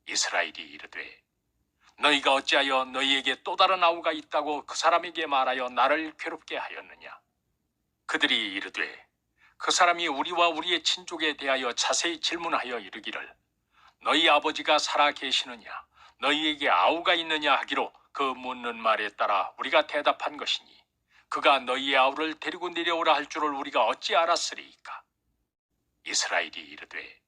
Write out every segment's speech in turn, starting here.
이스라엘이 이르되 너희가 어찌하여 너희에게 또 다른 아우가 있다고 그 사람에게 말하여 나를 괴롭게 하였느냐? 그들이 이르되 그 사람이 우리와 우리의 친족에 대하여 자세히 질문하여 이르기를 너희 아버지가 살아 계시느냐? 너희에게 아우가 있느냐 하기로 그 묻는 말에 따라 우리가 대답한 것이니 그가 너희의 아우를 데리고 내려오라 할 줄을 우리가 어찌 알았으리이까? 이스라엘이 이르되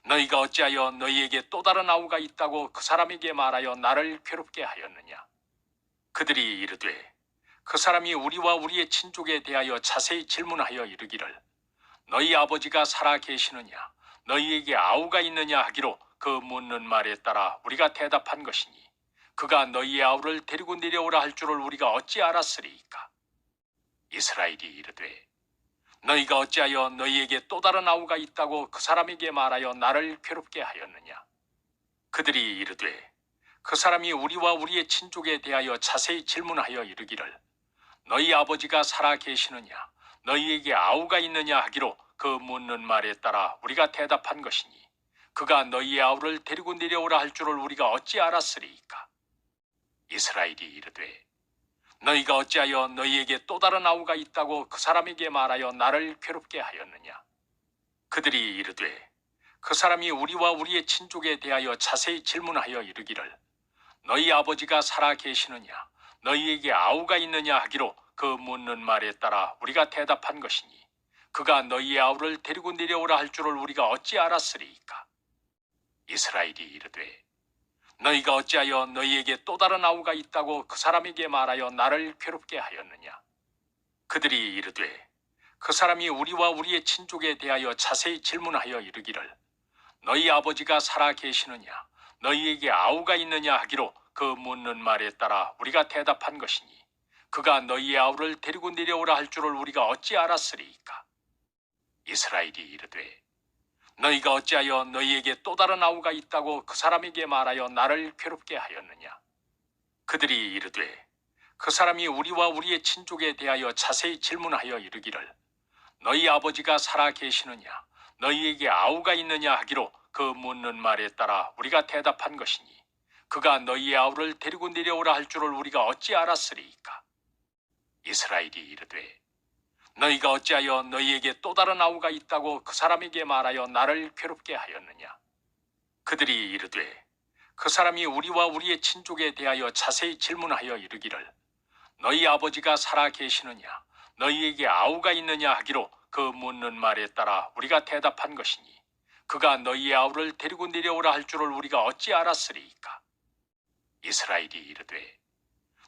너희가 어찌하여 너희에게 또 다른 아우가 있다고 그 사람에게 말하여 나를 괴롭게 하였느냐? 그들이 이르되 그 사람이 우리와 우리의 친족에 대하여 자세히 질문하여 이르기를 너희 아버지가 살아 계시느냐? 너희에게 아우가 있느냐 하기로 그 묻는 말에 따라 우리가 대답한 것이니 그가 너희의 아우를 데리고 내려오라 할 줄을 우리가 어찌 알았으리이까? 이스라엘이 이르되 너희가 어찌하여 너희에게 또 다른 아우가 있다고 그 사람에게 말하여 나를 괴롭게 하였느냐? 그들이 이르되 그 사람이 우리와 우리의 친족에 대하여 자세히 질문하여 이르기를 너희 아버지가 살아 계시느냐? 너희에게 아우가 있느냐 하기로 그 묻는 말에 따라 우리가 대답한 것이니 그가 너희의 아우를 데리고 내려오라 할 줄을 우리가 어찌 알았으리이까? 이스라엘이 이르되 너희가 어찌하여 너희에게 또 다른 아우가 있다고 그 사람에게 말하여 나를 괴롭게 하였느냐? 그들이 이르되 그 사람이 우리와 우리의 친족에 대하여 자세히 질문하여 이르기를 너희 아버지가 살아 계시느냐? 너희에게 아우가 있느냐 하기로 그 묻는 말에 따라 우리가 대답한 것이니 그가 너희의 아우를 데리고 내려오라 할 줄을 우리가 어찌 알았으리이까? 이스라엘이 이르되 너희가 어찌하여 너희에게 또 다른 아우가 있다고 그 사람에게 말하여 나를 괴롭게 하였느냐? 그들이 이르되 그 사람이 우리와 우리의 친족에 대하여 자세히 질문하여 이르기를 너희 아버지가 살아 계시느냐? 너희에게 아우가 있느냐 하기로 그 묻는 말에 따라 우리가 대답한 것이니 그가 너희의 아우를 데리고 내려오라 할 줄을 우리가 어찌 알았으리이까? 이스라엘이 이르되 너희가 어찌하여 너희에게 또 다른 아우가 있다고 그 사람에게 말하여 나를 괴롭게 하였느냐? 그들이 이르되 그 사람이 우리와 우리의 친족에 대하여 자세히 질문하여 이르기를 너희 아버지가 살아 계시느냐? 너희에게 아우가 있느냐 하기로 그 묻는 말에 따라 우리가 대답한 것이니 그가 너희의 아우를 데리고 내려오라 할 줄을 우리가 어찌 알았으리이까? 이스라엘이 이르되 너희가 어찌하여 너희에게 또 다른 아우가 있다고 그 사람에게 말하여 나를 괴롭게 하였느냐? 그들이 이르되 그 사람이 우리와 우리의 친족에 대하여 자세히 질문하여 이르기를 너희 아버지가 살아 계시느냐? 너희에게 아우가 있느냐 하기로 그 묻는 말에 따라 우리가 대답한 것이니 그가 너희의 아우를 데리고 내려오라 할 줄을 우리가 어찌 알았으리이까? 이스라엘이 이르되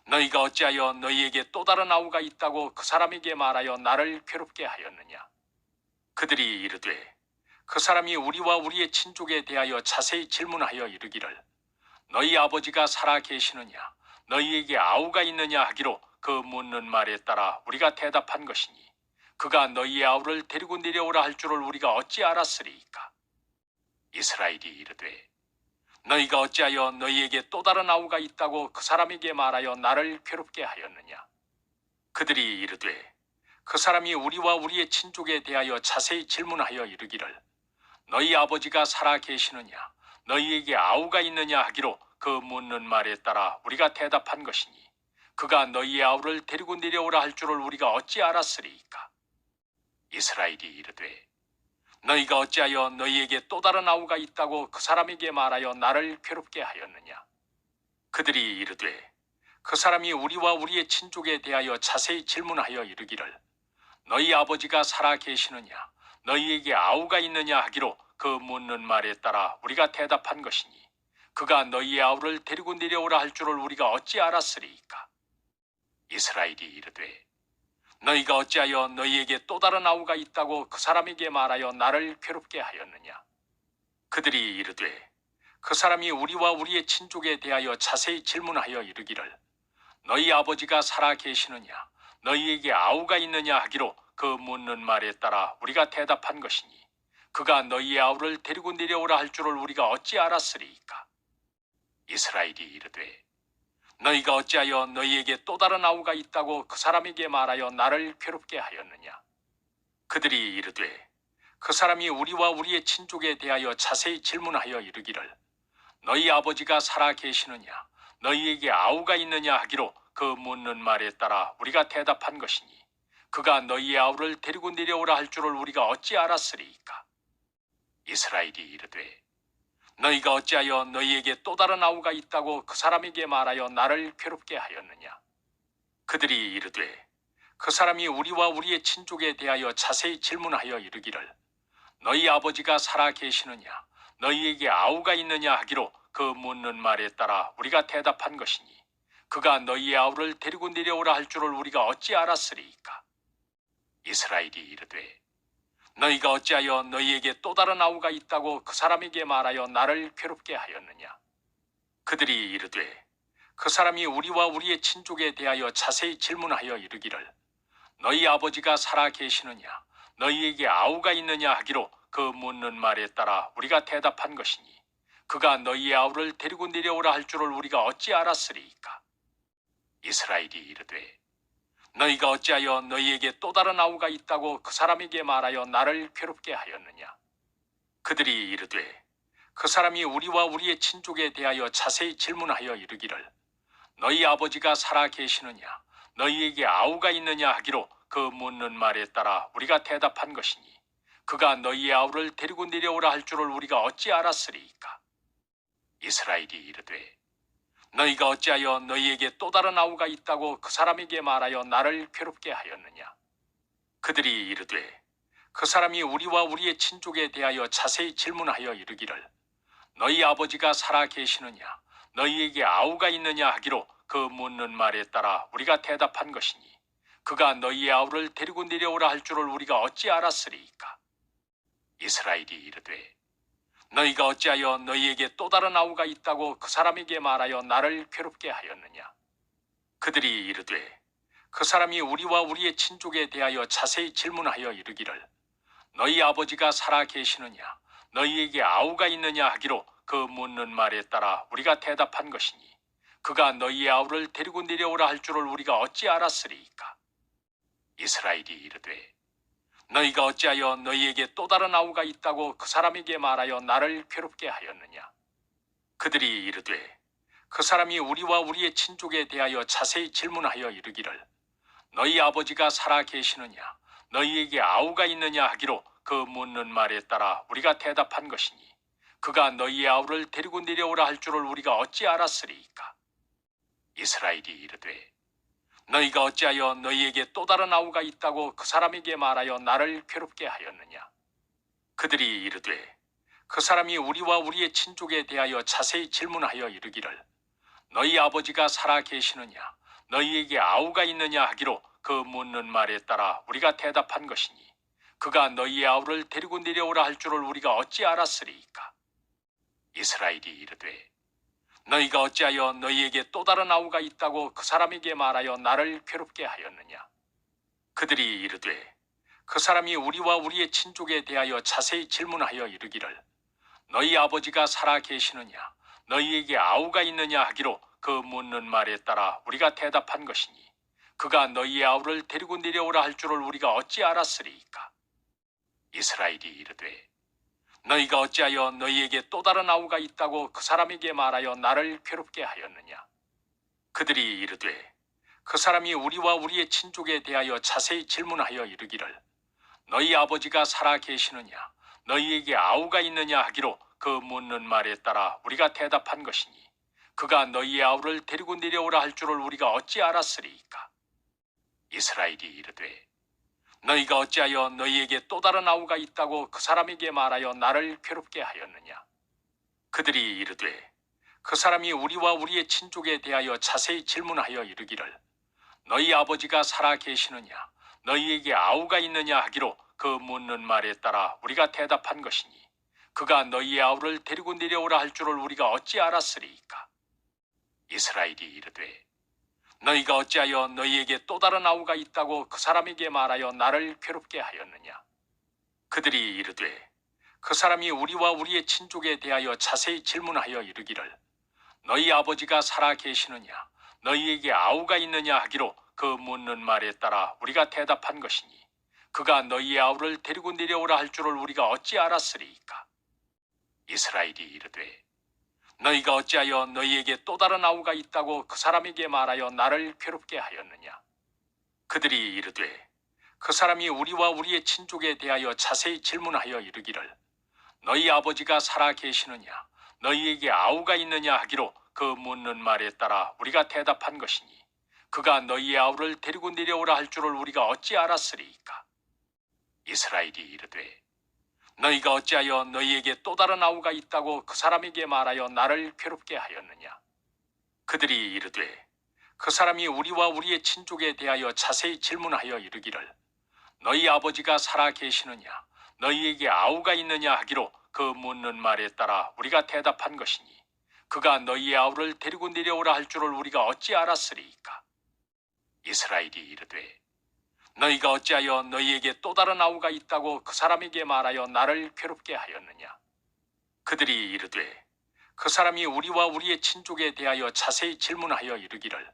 너희가 어찌하여 너희에게 또 다른 아우가 있다고 그 사람에게 말하여 나를 괴롭게 하였느냐? 그들이 이르되 그 사람이 우리와 우리의 친족에 대하여 자세히 질문하여 이르기를 너희 아버지가 살아 계시느냐? 너희에게 아우가 있느냐 하기로 그 묻는 말에 따라 우리가 대답한 것이니 그가 너희의 아우를 데리고 내려오라 할 줄을 우리가 어찌 알았으리이까? 이스라엘이 이르되 너희가 어찌하여 너희에게 또 다른 아우가 있다고 그 사람에게 말하여 나를 괴롭게 하였느냐? 그들이 이르되 그 사람이 우리와 우리의 친족에 대하여 자세히 질문하여 이르기를 너희 아버지가 살아 계시느냐? 너희에게 아우가 있느냐 하기로 그 묻는 말에 따라 우리가 대답한 것이니 그가 너희의 아우를 데리고 내려오라 할 줄을 우리가 어찌 알았으리이까? 이스라엘이 이르되 너희가 어찌하여 너희에게 또 다른 아우가 있다고 그 사람에게 말하여 나를 괴롭게 하였느냐? 그들이 이르되 그 사람이 우리와 우리의 친족에 대하여 자세히 질문하여 이르기를 너희 아버지가 살아 계시느냐? 너희에게 아우가 있느냐 하기로 그 묻는 말에 따라 우리가 대답한 것이니 그가 너희의 아우를 데리고 내려오라 할 줄을 우리가 어찌 알았으리이까? 이스라엘이 이르되 너희가 어찌하여 너희에게 또 다른 아우가 있다고 그 사람에게 말하여 나를 괴롭게 하였느냐? 그들이 이르되 그 사람이 우리와 우리의 친족에 대하여 자세히 질문하여 이르기를 너희 아버지가 살아 계시느냐? 너희에게 아우가 있느냐 하기로 그 묻는 말에 따라 우리가 대답한 것이니 그가 너희의 아우를 데리고 내려오라 할 줄을 우리가 어찌 알았으리이까? 이스라엘이 이르되 너희가 어찌하여 너희에게 또 다른 아우가 있다고 그 사람에게 말하여 나를 괴롭게 하였느냐? 그들이 이르되 그 사람이 우리와 우리의 친족에 대하여 자세히 질문하여 이르기를 너희 아버지가 살아 계시느냐 너희에게 아우가 있느냐 하기로 그 묻는 말에 따라 우리가 대답한 것이니 그가 너희의 아우를 데리고 내려오라 할 줄을 우리가 어찌 알았으리이까. 이스라엘이 이르되 너희가 어찌하여 너희에게 또 다른 아우가 있다고 그 사람에게 말하여 나를 괴롭게 하였느냐. 그들이 이르되 그 사람이 우리와 우리의 친족에 대하여 자세히 질문하여 이르기를 너희 아버지가 살아 계시느냐 너희에게 아우가 있느냐 하기로 그 묻는 말에 따라 우리가 대답한 것이니 그가 너희의 아우를 데리고 내려오라 할 줄을 우리가 어찌 알았으리이까. 이스라엘이 이르되 너희가 어찌하여 너희에게 또 다른 아우가 있다고 그 사람에게 말하여 나를 괴롭게 하였느냐. 그들이 이르되 그 사람이 우리와 우리의 친족에 대하여 자세히 질문하여 이르기를 너희 아버지가 살아 계시느냐 너희에게 아우가 있느냐 하기로 그 묻는 말에 따라 우리가 대답한 것이니 그가 너희의 아우를 데리고 내려오라 할 줄을 우리가 어찌 알았으리이까. 이스라엘이 이르되 너희가 어찌하여 너희에게 또 다른 아우가 있다고 그 사람에게 말하여 나를 괴롭게 하였느냐. 그들이 이르되 그 사람이 우리와 우리의 친족에 대하여 자세히 질문하여 이르기를 너희 아버지가 살아 계시느냐 너희에게 아우가 있느냐 하기로 그 묻는 말에 따라 우리가 대답한 것이니 그가 너희의 아우를 데리고 내려오라 할 줄을 우리가 어찌 알았으리이까. 이스라엘이 이르되 너희가 어찌하여 너희에게 또 다른 아우가 있다고 그 사람에게 말하여 나를 괴롭게 하였느냐. 그들이 이르되 그 사람이 우리와 우리의 친족에 대하여 자세히 질문하여 이르기를 너희 아버지가 살아 계시느냐 너희에게 아우가 있느냐 하기로 그 묻는 말에 따라 우리가 대답한 것이니 그가 너희의 아우를 데리고 내려오라 할 줄을 우리가 어찌 알았으리이까. 이스라엘이 이르되 너희가 어찌하여 너희에게 또 다른 아우가 있다고 그 사람에게 말하여 나를 괴롭게 하였느냐. 그들이 이르되 그 사람이 우리와 우리의 친족에 대하여 자세히 질문하여 이르기를 너희 아버지가 살아 계시느냐 너희에게 아우가 있느냐 하기로 그 묻는 말에 따라 우리가 대답한 것이니 그가 너희의 아우를 데리고 내려오라 할 줄을 우리가 어찌 알았으리이까. 이스라엘이 이르되 너희가 어찌하여 너희에게 또 다른 아우가 있다고 그 사람에게 말하여 나를 괴롭게 하였느냐. 그들이 이르되 그 사람이 우리와 우리의 친족에 대하여 자세히 질문하여 이르기를 너희 아버지가 살아 계시느냐 너희에게 아우가 있느냐 하기로 그 묻는 말에 따라 우리가 대답한 것이니 그가 너희의 아우를 데리고 내려오라 할 줄을 우리가 어찌 알았으리이까. 이스라엘이 이르되 너희가 어찌하여 너희에게 또 다른 아우가 있다고 그 사람에게 말하여 나를 괴롭게 하였느냐. 그들이 이르되 그 사람이 우리와 우리의 친족에 대하여 자세히 질문하여 이르기를 너희 아버지가 살아 계시느냐 너희에게 아우가 있느냐 하기로 그 묻는 말에 따라 우리가 대답한 것이니 그가 너희의 아우를 데리고 내려오라 할 줄을 우리가 어찌 알았으리이까. 이스라엘이 이르되 너희가 어찌하여 너희에게 또 다른 아우가 있다고 그 사람에게 말하여 나를 괴롭게 하였느냐. 그들이 이르되 그 사람이 우리와 우리의 친족에 대하여 자세히 질문하여 이르기를 너희 아버지가 살아 계시느냐 너희에게 아우가 있느냐 하기로 그 묻는 말에 따라 우리가 대답한 것이니 그가 너희의 아우를 데리고 내려오라 할 줄을 우리가 어찌 알았으리이까. 이스라엘이 이르되 너희가 어찌하여 너희에게 또 다른 아우가 있다고 그 사람에게 말하여 나를 괴롭게 하였느냐. 그들이 이르되 그 사람이 우리와 우리의 친족에 대하여 자세히 질문하여 이르기를 너희 아버지가 살아 계시느냐 너희에게 아우가 있느냐 하기로 그 묻는 말에 따라 우리가 대답한 것이니 그가 너희의 아우를 데리고 내려오라 할 줄을 우리가 어찌 알았으리이까. 이스라엘이 이르되 너희가 어찌하여 너희에게 또 다른 아우가 있다고 그 사람에게 말하여 나를 괴롭게 하였느냐. 그들이 이르되 그 사람이 우리와 우리의 친족에 대하여 자세히 질문하여 이르기를 너희 아버지가 살아 계시느냐 너희에게 아우가 있느냐 하기로 그 묻는 말에 따라 우리가 대답한 것이니 그가 너희의 아우를 데리고 내려오라 할 줄을 우리가 어찌 알았으리이까. 이스라엘이 이르되 너희가 어찌하여 너희에게 또 다른 아우가 있다고 그 사람에게 말하여 나를 괴롭게 하였느냐. 그들이 이르되 그 사람이 우리와 우리의 친족에 대하여 자세히 질문하여 이르기를 너희 아버지가 살아 계시느냐 너희에게 아우가 있느냐 하기로 그 묻는 말에 따라 우리가 대답한 것이니 그가 너희의 아우를 데리고 내려오라 할 줄을 우리가 어찌 알았으리이까. 이스라엘이 이르되 너희가 어찌하여 너희에게 또 다른 아우가 있다고 그 사람에게 말하여 나를 괴롭게 하였느냐? 그들이 이르되 그 사람이 우리와 우리의 친족에 대하여 자세히 질문하여 이르기를 너희 아버지가 살아 계시느냐? 너희에게 아우가 있느냐 하기로 그 묻는 말에 따라 우리가 대답한 것이니 그가 너희의 아우를 데리고 내려오라 할 줄을 우리가 어찌 알았으리이까? 이스라엘이 이르되 너희가 어찌하여 너희에게 또 다른 아우가 있다고 그 사람에게 말하여 나를 괴롭게 하였느냐? 그들이 이르되 그 사람이 우리와 우리의 친족에 대하여 자세히 질문하여 이르기를 너희 아버지가 살아 계시느냐? 너희에게 아우가 있느냐 하기로 그 묻는 말에 따라 우리가 대답한 것이니 그가 너희의 아우를 데리고 내려오라 할 줄을 우리가 어찌 알았으리이까? 이스라엘이 이르되 너희가 어찌하여 너희에게 또 다른 아우가 있다고 그 사람에게 말하여 나를 괴롭게 하였느냐? 그들이 이르되 그 사람이 우리와 우리의 친족에 대하여 자세히 질문하여 이르기를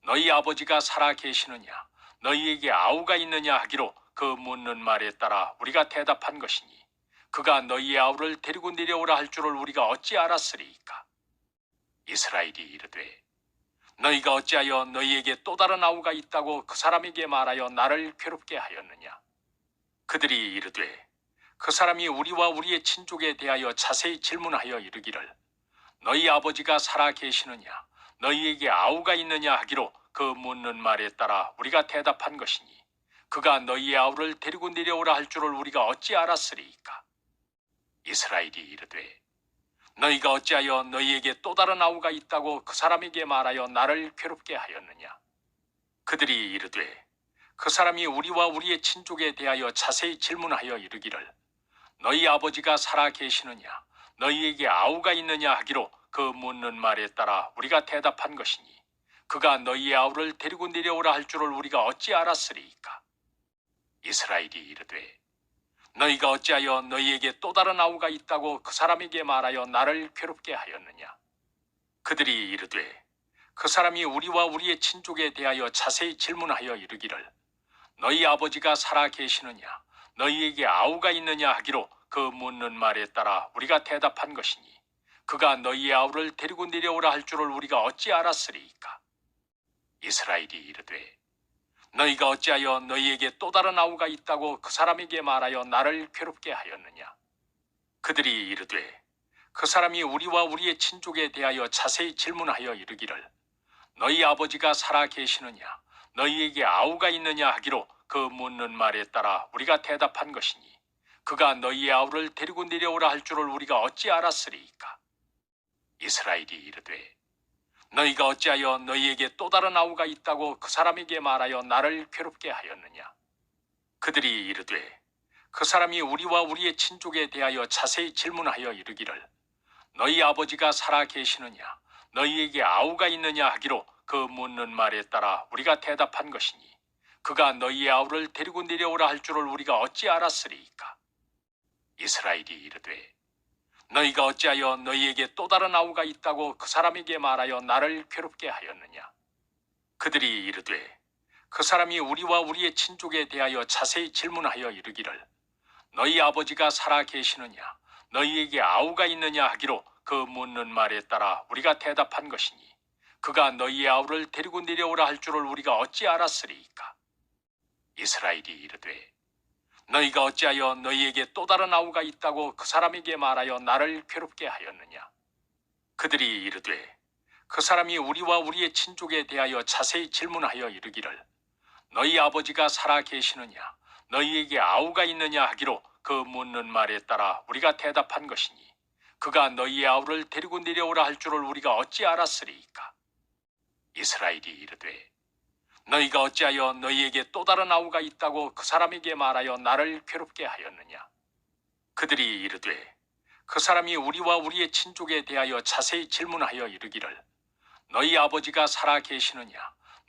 너희 아버지가 살아 계시느냐? 너희에게 아우가 있느냐 하기로 그 묻는 말에 따라 우리가 대답한 것이니 그가 너희의 아우를 데리고 내려오라 할 줄을 우리가 어찌 알았으리이까? 이스라엘이 이르되 너희가 어찌하여 너희에게 또 다른 아우가 있다고 그 사람에게 말하여 나를 괴롭게 하였느냐? 그들이 이르되 그 사람이 우리와 우리의 친족에 대하여 자세히 질문하여 이르기를 너희 아버지가 살아 계시느냐? 너희에게 아우가 있느냐 하기로 그 묻는 말에 따라 우리가 대답한 것이니 그가 너희의 아우를 데리고 내려오라 할 줄을 우리가 어찌 알았으리이까? 이스라엘이 이르되 너희가 어찌하여 너희에게 또 다른 아우가 있다고 그 사람에게 말하여 나를 괴롭게 하였느냐? 그들이 이르되 그 사람이 우리와 우리의 친족에 대하여 자세히 질문하여 이르기를 너희 아버지가 살아 계시느냐? 너희에게 아우가 있느냐 하기로 그 묻는 말에 따라 우리가 대답한 것이니 그가 너희의 아우를 데리고 내려오라 할 줄을 우리가 어찌 알았으리이까? 이스라엘이 이르되 너희가 어찌하여 너희에게 또 다른 아우가 있다고 그 사람에게 말하여 나를 괴롭게 하였느냐? 그들이 이르되 그 사람이 우리와 우리의 친족에 대하여 자세히 질문하여 이르기를 너희 아버지가 살아 계시느냐? 너희에게 아우가 있느냐 하기로 그 묻는 말에 따라 우리가 대답한 것이니 그가 너희의 아우를 데리고 내려오라 할 줄을 우리가 어찌 알았으리이까? 이스라엘이 이르되 너희가 어찌하여 너희에게 또 다른 아우가 있다고 그 사람에게 말하여 나를 괴롭게 하였느냐? 그들이 이르되 그 사람이 우리와 우리의 친족에 대하여 자세히 질문하여 이르기를 너희 아버지가 살아 계시느냐? 너희에게 아우가 있느냐 하기로 그 묻는 말에 따라 우리가 대답한 것이니 그가 너희의 아우를 데리고 내려오라 할 줄을 우리가 어찌 알았으리이까? 이스라엘이 이르되 너희가 어찌하여 너희에게 또 다른 아우가 있다고 그 사람에게 말하여 나를 괴롭게 하였느냐? 그들이 이르되 그 사람이 우리와 우리의 친족에 대하여 자세히 질문하여 이르기를 너희 아버지가 살아 계시느냐? 너희에게 아우가 있느냐 하기로 그 묻는 말에 따라 우리가 대답한 것이니 그가 너희의 아우를 데리고 내려오라 할 줄을 우리가 어찌 알았으리이까? 이스라엘이 이르되 너희가 어찌하여 너희에게 또 다른 아우가 있다고 그 사람에게 말하여 나를 괴롭게 하였느냐? 그들이 이르되 그 사람이 우리와 우리의 친족에 대하여 자세히 질문하여 이르기를 너희 아버지가 살아 계시느냐? 너희에게 아우가 있느냐 하기로 그 묻는 말에 따라 우리가 대답한 것이니 그가 너희의 아우를 데리고 내려오라 할 줄을 우리가 어찌 알았으리이까? 이스라엘이 이르되 너희가 어찌하여 너희에게 또 다른 아우가 있다고 그 사람에게 말하여 나를 괴롭게 하였느냐? 그들이 이르되 그 사람이 우리와 우리의 친족에 대하여 자세히 질문하여 이르기를 너희 아버지가 살아 계시느냐? 너희에게 아우가 있느냐 하기로 그 묻는 말에 따라 우리가 대답한 것이니 그가 너희의 아우를 데리고 내려오라 할 줄을 우리가 어찌 알았으리이까? 이스라엘이 이르되 너희가 어찌하여 너희에게 또 다른 아우가 있다고 그 사람에게 말하여 나를 괴롭게 하였느냐? 그들이 이르되 그 사람이 우리와 우리의 친족에 대하여 자세히 질문하여 이르기를 너희 아버지가 살아 계시느냐?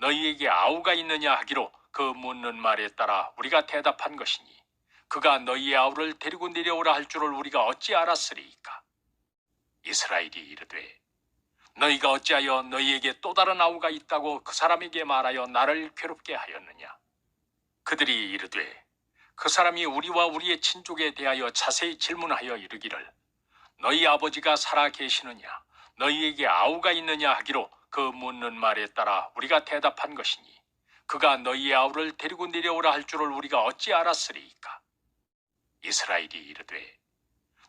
너희에게 아우가 있느냐 하기로 그 묻는 말에 따라 우리가 대답한 것이니 그가 너희의 아우를 데리고 내려오라 할 줄을 우리가 어찌 알았으리이까? 이스라엘이 이르되 너희가 어찌하여 너희에게 또 다른 아우가 있다고 그 사람에게 말하여 나를 괴롭게 하였느냐? 그들이 이르되 그 사람이 우리와 우리의 친족에 대하여 자세히 질문하여 이르기를 너희 아버지가 살아 계시느냐? 너희에게 아우가 있느냐 하기로 그 묻는 말에 따라 우리가 대답한 것이니 그가 너희의 아우를 데리고 내려오라 할 줄을 우리가 어찌 알았으리이까. 이스라엘이 이르되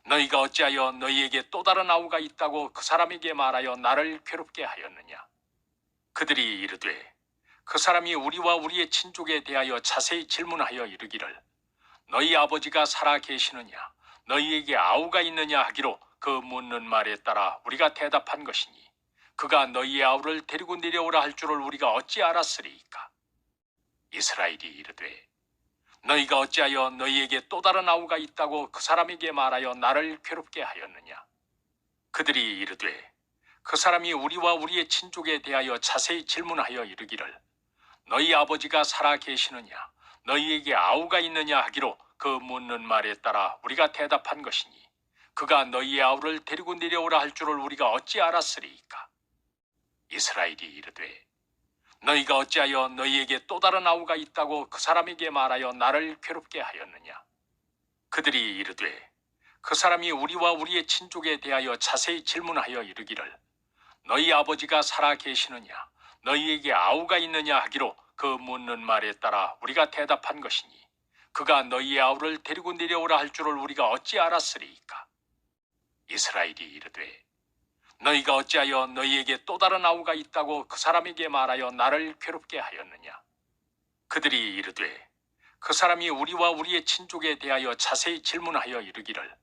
너희가 어찌하여 너희에게 또 다른 아우가 있다고 그 사람에게 말하여 나를 괴롭게 하였느냐. 그들이 이르되 그 사람이 우리와 우리의 친족에 대하여 자세히 질문하여 이르기를 너희 아버지가 살아 계시느냐 너희에게 아우가 있느냐 하기로 그 묻는 말에 따라 우리가 대답한 것이니 그가 너희의 아우를 데리고 내려오라 할 줄을 우리가 어찌 알았으리이까. 이스라엘이 이르되 너희가 어찌하여 너희에게 또 다른 아우가 있다고 그 사람에게 말하여 나를 괴롭게 하였느냐. 그들이 이르되 그 사람이 우리와 우리의 친족에 대하여 자세히 질문하여 이르기를 너희 아버지가 살아 계시느냐 너희에게 아우가 있느냐 하기로 그 묻는 말에 따라 우리가 대답한 것이니 그가 너희의 아우를 데리고 내려오라 할 줄을 우리가 어찌 알았으리이까. 이스라엘이 이르되 너희가 어찌하여 너희에게 또 다른 아우가 있다고 그 사람에게 말하여 나를 괴롭게 하였느냐. 그들이 이르되 그 사람이 우리와 우리의 친족에 대하여 자세히 질문하여 이르기를 너희 아버지가 살아 계시느냐 너희에게 아우가 있느냐 하기로 그 묻는 말에 따라 우리가 대답한 것이니 그가 너희의 아우를 데리고 내려오라 할 줄을 우리가 어찌 알았으리이까. 이스라엘이 이르되 너희가 어찌하여 너희에게 또 다른 아우가 있다고 그 사람에게 말하여 나를 괴롭게 하였느냐. 그들이 이르되 그 사람이 우리와 우리의 친족에 대하여 자세히 질문하여 이르기를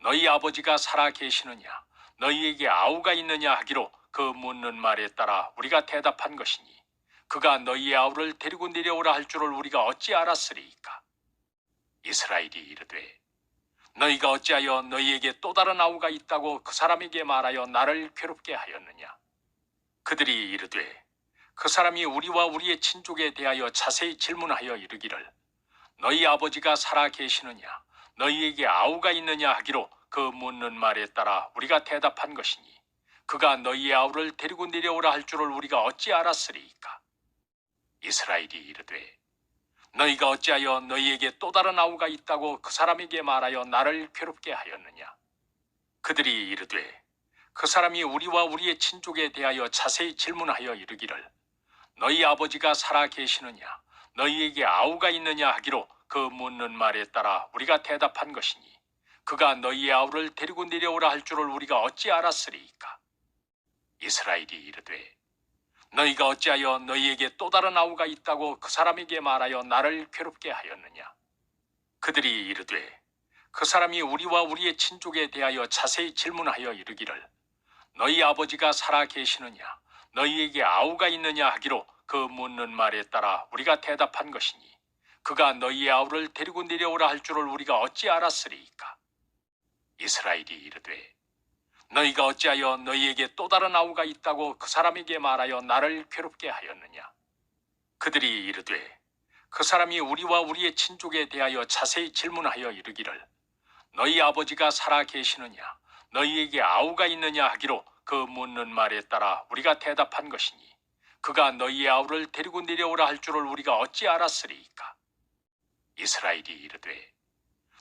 너희 아버지가 살아 계시느냐 너희에게 아우가 있느냐 하기로 그 묻는 말에 따라 우리가 대답한 것이니 그가 너희의 아우를 데리고 내려오라 할 줄을 우리가 어찌 알았으리이까. 이스라엘이 이르되 너희가 어찌하여 너희에게 또 다른 아우가 있다고 그 사람에게 말하여 나를 괴롭게 하였느냐. 그들이 이르되 그 사람이 우리와 우리의 친족에 대하여 자세히 질문하여 이르기를 너희 아버지가 살아 계시느냐 너희에게 아우가 있느냐 하기로 그 묻는 말에 따라 우리가 대답한 것이니 그가 너희의 아우를 데리고 내려오라 할 줄을 우리가 어찌 알았으리이까. 이스라엘이 이르되 너희가 어찌하여 너희에게 또 다른 아우가 있다고 그 사람에게 말하여 나를 괴롭게 하였느냐. 그들이 이르되 그 사람이 우리와 우리의 친족에 대하여 자세히 질문하여 이르기를 너희 아버지가 살아 계시느냐 너희에게 아우가 있느냐 하기로 그 묻는 말에 따라 우리가 대답한 것이니 그가 너희의 아우를 데리고 내려오라 할 줄을 우리가 어찌 알았으리이까. 이스라엘이 이르되 너희가 어찌하여 너희에게 또 다른 아우가 있다고 그 사람에게 말하여 나를 괴롭게 하였느냐. 그들이 이르되 그 사람이 우리와 우리의 친족에 대하여 자세히 질문하여 이르기를 너희 아버지가 살아 계시느냐 너희에게 아우가 있느냐 하기로 그 묻는 말에 따라 우리가 대답한 것이니 그가 너희의 아우를 데리고 내려오라 할 줄을 우리가 어찌 알았으리이까. 이스라엘이 이르되 너희가 어찌하여 너희에게 또 다른 아우가 있다고 그 사람에게 말하여 나를 괴롭게 하였느냐. 그들이 이르되 그 사람이 우리와 우리의 친족에 대하여 자세히 질문하여 이르기를 너희 아버지가 살아 계시느냐 너희에게 아우가 있느냐 하기로 그 묻는 말에 따라 우리가 대답한 것이니 그가 너희의 아우를 데리고 내려오라 할 줄을 우리가 어찌 알았으리이까. 이스라엘이 이르되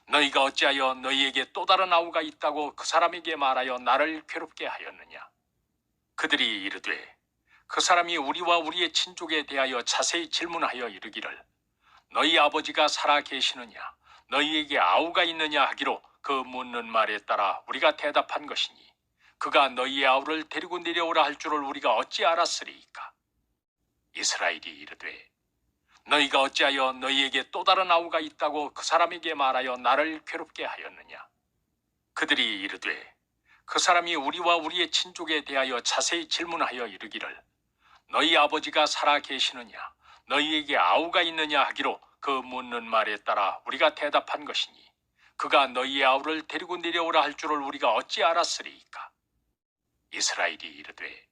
너희가 어찌하여 너희에게 또 다른 아우가 있다고 그 사람에게 말하여 나를 괴롭게 하였느냐. 그들이 이르되 그 사람이 우리와 우리의 친족에 대하여 자세히 질문하여 이르기를 너희 아버지가 살아 계시느냐 너희에게 아우가 있느냐 하기로 그 묻는 말에 따라 우리가 대답한 것이니 그가 너희의 아우를 데리고 내려오라 할 줄을 우리가 어찌 알았으리이까. 이스라엘이 이르되 너희가 어찌하여 너희에게 또 다른 아우가 있다고 그 사람에게 말하여 나를 괴롭게 하였느냐. 그들이 이르되 그 사람이 우리와 우리의 친족에 대하여 자세히 질문하여 이르기를 너희 아버지가 살아 계시느냐 너희에게 아우가 있느냐 하기로 그 묻는 말에 따라 우리가 대답한 것이니 그가 너희의 아우를 데리고 내려오라 할 줄을 우리가 어찌 알았으리이까. 이스라엘이 이르되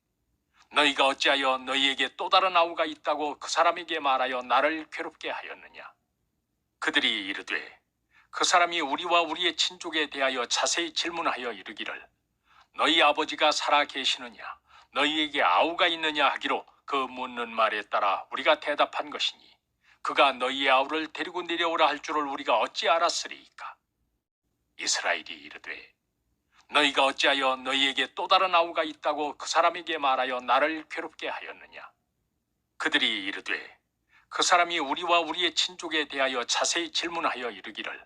너희가 어찌하여 너희에게 또 다른 아우가 있다고 그 사람에게 말하여 나를 괴롭게 하였느냐. 그들이 이르되 그 사람이 우리와 우리의 친족에 대하여 자세히 질문하여 이르기를 너희 아버지가 살아 계시느냐 너희에게 아우가 있느냐 하기로 그 묻는 말에 따라 우리가 대답한 것이니 그가 너희의 아우를 데리고 내려오라 할 줄을 우리가 어찌 알았으리이까. 이스라엘이 이르되 너희가 어찌하여 너희에게 또 다른 아우가 있다고 그 사람에게 말하여 나를 괴롭게 하였느냐? 그들이 이르되 그 사람이 우리와 우리의 친족에 대하여 자세히 질문하여 이르기를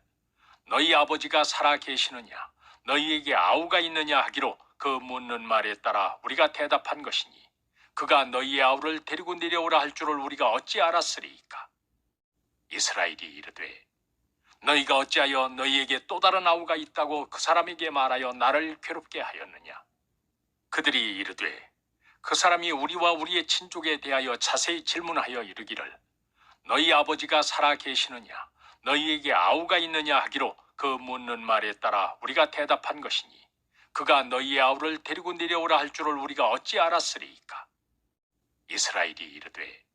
너희 아버지가 살아 계시느냐? 너희에게 아우가 있느냐 하기로 그 묻는 말에 따라 우리가 대답한 것이니 그가 너희의 아우를 데리고 내려오라 할 줄을 우리가 어찌 알았으리이까? 이스라엘이 이르되 너희가 어찌하여 너희에게 또 다른 아우가 있다고 그 사람에게 말하여 나를 괴롭게 하였느냐? 그들이 이르되 그 사람이 우리와 우리의 친족에 대하여 자세히 질문하여 이르기를 너희 아버지가 살아 계시느냐? 너희에게 아우가 있느냐 하기로 그 묻는 말에 따라 우리가 대답한 것이니 그가 너희의 아우를 데리고 내려오라 할 줄을 우리가 어찌 알았으리이까? 이스라엘이 이르되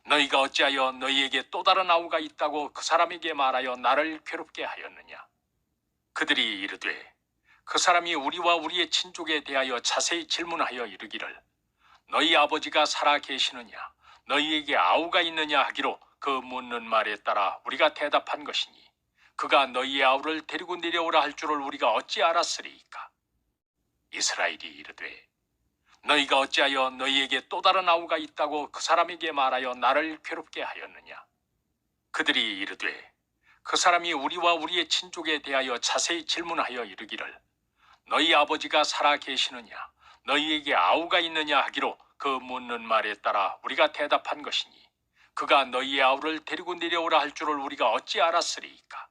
너희가 어찌하여 너희에게 또 다른 아우가 있다고 그 사람에게 말하여 나를 괴롭게 하였느냐? 그들이 이르되 그 사람이 우리와 우리의 친족에 대하여 자세히 질문하여 이르기를 너희 아버지가 살아 계시느냐? 너희에게 아우가 있느냐 하기로 그 묻는 말에 따라 우리가 대답한 것이니 그가 너희의 아우를 데리고 내려오라 할 줄을 우리가 어찌 알았으리이까? 이스라엘이 이르되 너희가 어찌하여 너희에게 또 다른 아우가 있다고 그 사람에게 말하여 나를 괴롭게 하였느냐? 그들이 이르되 그 사람이 우리와 우리의 친족에 대하여 자세히 질문하여 이르기를 너희 아버지가 살아 계시느냐? 너희에게 아우가 있느냐 하기로 그 묻는 말에 따라 우리가 대답한 것이니 그가 너희의 아우를 데리고 내려오라 할 줄을 우리가 어찌 알았으리이까?